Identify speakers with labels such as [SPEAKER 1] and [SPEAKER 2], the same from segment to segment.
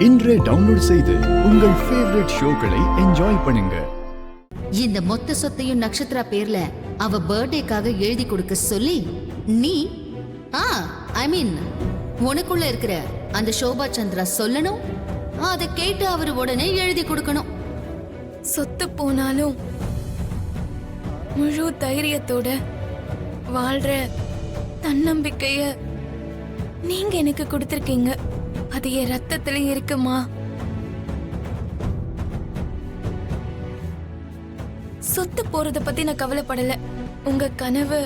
[SPEAKER 1] இன்றே டவுன்லோட் செய்து உங்கள் ஃபேவரட் ஷோக்களை என்ஜாய் பண்ணுங்க.
[SPEAKER 2] இந்த மொத்த சொத்தையும் நட்சத்திரா பேர்ல அவ பர்த்டேக்காக எழுதி கொடுக்க சொல்லி நீ ஐ மீன் உனக்குள்ள இருக்கிற அந்த சோபா சந்திரா சொல்லணும். அதை கேட்டு அவர் உடனே எழுதி கொடுக்கணும்.
[SPEAKER 3] சொத்து போனாலும் முழு தைரியத்தோட வாழ்ற தன்னம்பிக்கைய நீங்க எனக்கு கொடுத்திருக்கீங்க. அது என் ரத்தத்துல இருக்குமா? சொத்து போறத பத்தி நான் கவலைப்படல. உங்க கனவு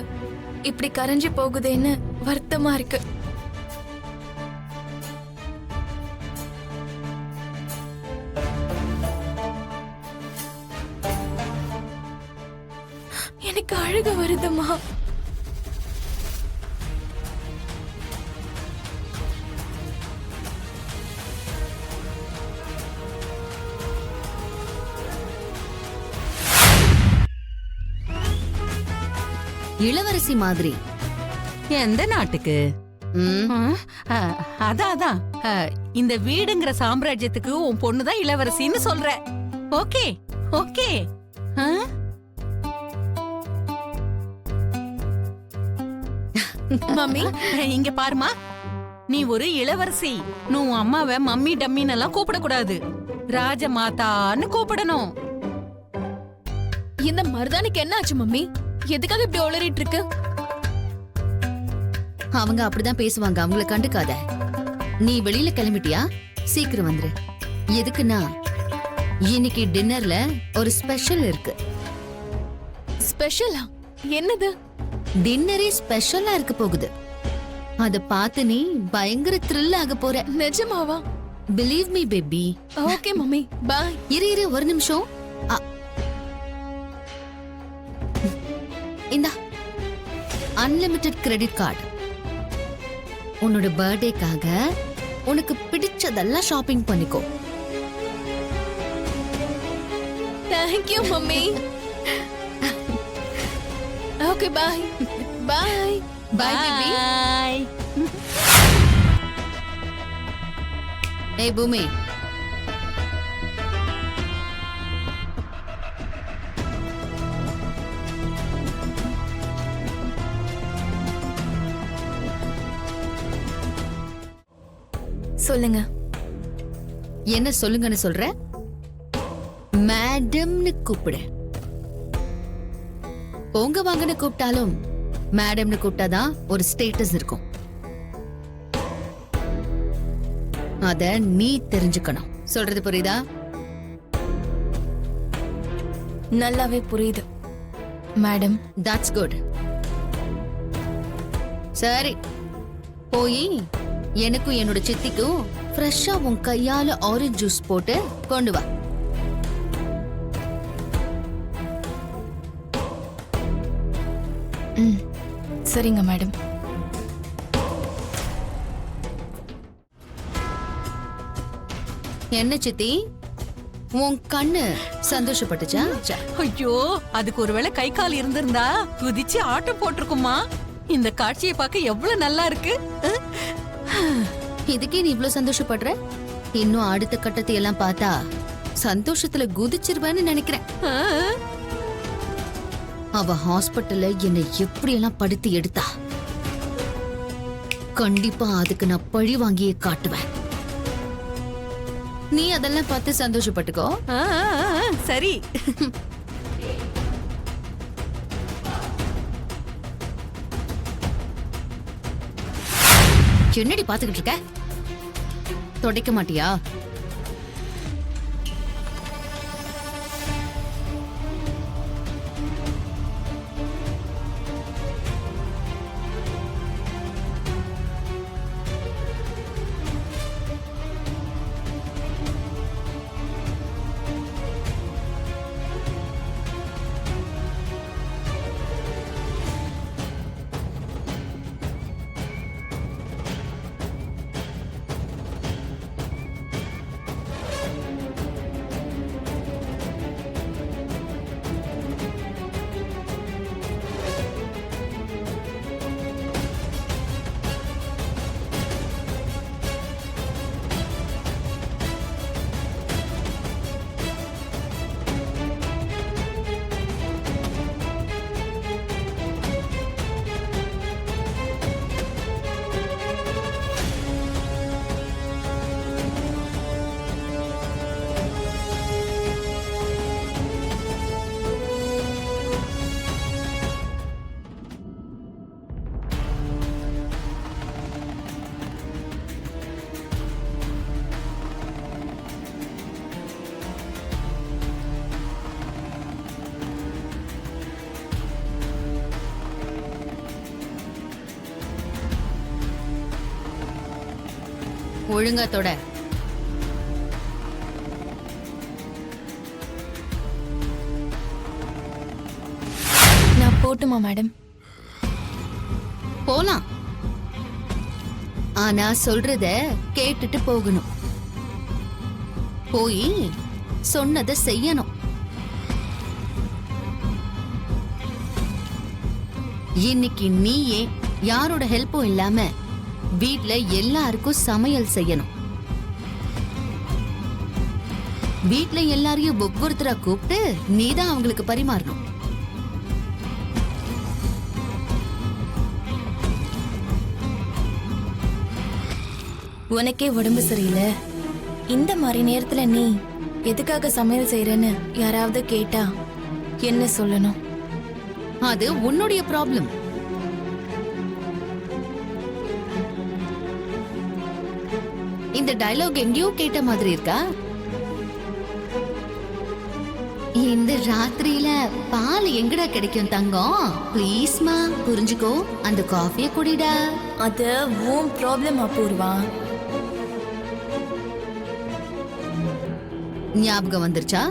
[SPEAKER 3] இப்படி கரைஞ்சு போகுதேன்னு வருத்தமா இருக்கு. எனக்கு அழுக வருதுமா.
[SPEAKER 2] இளவரசி மாதிரி.
[SPEAKER 4] எந்த நாட்டுக்கு? அதான் இந்த வீடுங்கிற சாம்ராஜ்யத்துக்கு உன் பொண்ணுதான் இளவரசின்னு சொல்ற. Okay okay.
[SPEAKER 3] மம்மி
[SPEAKER 4] இங்க பாருமா, நீ ஒரு இளவரசி. நீ உன் அம்மாவை மம்மி டம்மின்னு எல்லாம் கூப்பிடக்கூடாது, ராஜமாதான்னு கூப்பிடணும்.
[SPEAKER 3] இந்த மருதானிக்கு என்ன ஆச்சு மம்மி? எதுக்காக இப்படி ஒளறிட்டு இருக்கு?
[SPEAKER 2] அவங்க அப்படிதான் பேசுவாங்க, அவங்கள கண்டுக்காத. நீ வெளியில கிளம்பிட்டியா? சீக்கிரம் வந்துரு. எதுக்குன்னா இன்னைக்கு டின்னர்ல ஒரு ஸ்பெஷல் இருக்கு.
[SPEAKER 3] ஸ்பெஷலா? என்னது?
[SPEAKER 2] டின்னரே ஸ்பெஷலா இருக்க போகுது. அத பார்த்து நீ பயங்கர த்ரில் ஆக போற.
[SPEAKER 3] நிஜமாவா?
[SPEAKER 2] Believe me baby.
[SPEAKER 3] Okay mummy, bye.
[SPEAKER 2] இரு ஒரு நிமிஷம். இந்த அன்லிமிட்டெட் கிரெடிட் கார்டு. உன்னோட பர்த்டேக்காக உனக்கு பிடிச்சதெல்லாம் ஷாப்பிங் பண்ணிக்கோ.
[SPEAKER 3] Thank you mummy. Okay bye. Bye.
[SPEAKER 2] Bye baby. ஏய் பூமி,
[SPEAKER 3] சொல்லுங்க.
[SPEAKER 2] என்ன சொல்லுங்கன்னு சொல்ற? மேடம்னு கூப்பிடு. போங்க வாங்கன்னு கூப்பிட்டாலும் மேடம்னு கூப்பிட்டாதான் ஒரு ஸ்டேட்டஸ் இருக்கும். அத நீ தெரிஞ்சுக்கணும். சொல்றது புரியுதா?
[SPEAKER 3] நல்லாவே புரியுது மேடம்.
[SPEAKER 2] That's good. சரி, போய் எனக்கும் என்னோட சித்திக்கும் ஃப்ரெஷ்ஷா உன் கையால ஆரஞ்சு ஜூஸ் போட்டு கொண்டு வா.
[SPEAKER 3] சரிங்க மேடம்.
[SPEAKER 2] என்ன சித்தி, உன் கண்ணு சந்தோஷப்பட்டுச்சா?
[SPEAKER 4] ஐயோ, அதுக்கு ஒருவேளை கை கால் இருந்திருந்தா குதிச்சு ஆட்டம் போட்டிருக்குமா. இந்த காட்சியை பார்க்க எவ்வளவு நல்லா இருக்கு.
[SPEAKER 2] இதுக்கே நீ இவ்ளோ சந்தோஷப்படுற? இன்னும் அடுத்த கட்டத்தை எல்லாம் பார்த்தா சந்தோஷத்துல குதிச்சிருவேன்னு நினைக்கிறேன். அவ ஹாஸ்பிட்டல்ல என்னை எப்படி எல்லாம் படுத்தி எடுத்தா. கண்டிப்பா அதுக்கு நான் பழி வாங்கியே காட்டுவேன். நீ அதெல்லாம் பார்த்து சந்தோஷப்பட்டுக்கோ.
[SPEAKER 4] சரி.
[SPEAKER 2] என்னடி பாத்துக்கிட்டு இருக்க? தொடைக்க மாட்டியா? ஒழுங்கா தொட.
[SPEAKER 3] நான் போட்டுமா மேடம்?
[SPEAKER 2] போலாம். ஆனா சொல்றத கேட்டுட்டு போகணும். போய் சொன்னதை செய்யணும். இன்னைக்கு நீயே யாரோட ஹெல்ப்பும் இல்லாம வீட்ல எல்லாருக்கும் சமையல் செய்யணும். வீட்ல எல்லாரையும் ஒவ்வொருத்தரா கூப்பிட்டு நீதான் அவங்களுக்கு பரிமாறணும்.
[SPEAKER 3] உனக்கே உடம்பு சரியில்லை, இந்த மாதிரி நேரத்துல நீ எதுக்காக சமையல் செய்யறன்னு யாராவது கேட்டா என்ன சொல்லணும்?
[SPEAKER 2] அது உன்னுடைய ப்ராப்ளம். இந்த டயலாக் எங்கேயோ கேட்ட மாதிரி இருக்கா? இந்த ராத்திரியில பால் எங்கடா கிடைக்கும் தங்கம்? ப்ளீஸ்மா புரிஞ்சுக்கோ, அந்த காஃபிய குடிடா.
[SPEAKER 3] அது உன் ப்ராப்ளம் அபூர்வா.
[SPEAKER 2] ஞாபகம் வந்துருச்சா?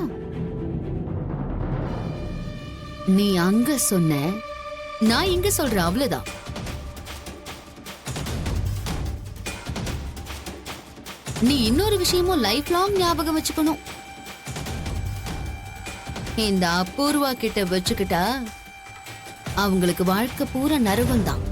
[SPEAKER 2] நீ அங்க சொன்ன, நான் இங்க சொல்றேன், அவ்வளவுதான். நீ இன்னொரு விஷயமும் லைஃப் லாங் ஞாபகம் வச்சுக்கணும். இந்த அபூர்வா கிட்ட வச்சுக்கிட்டா அவங்களுக்கு வாழ்க்கை பூரா நரகம் தான்.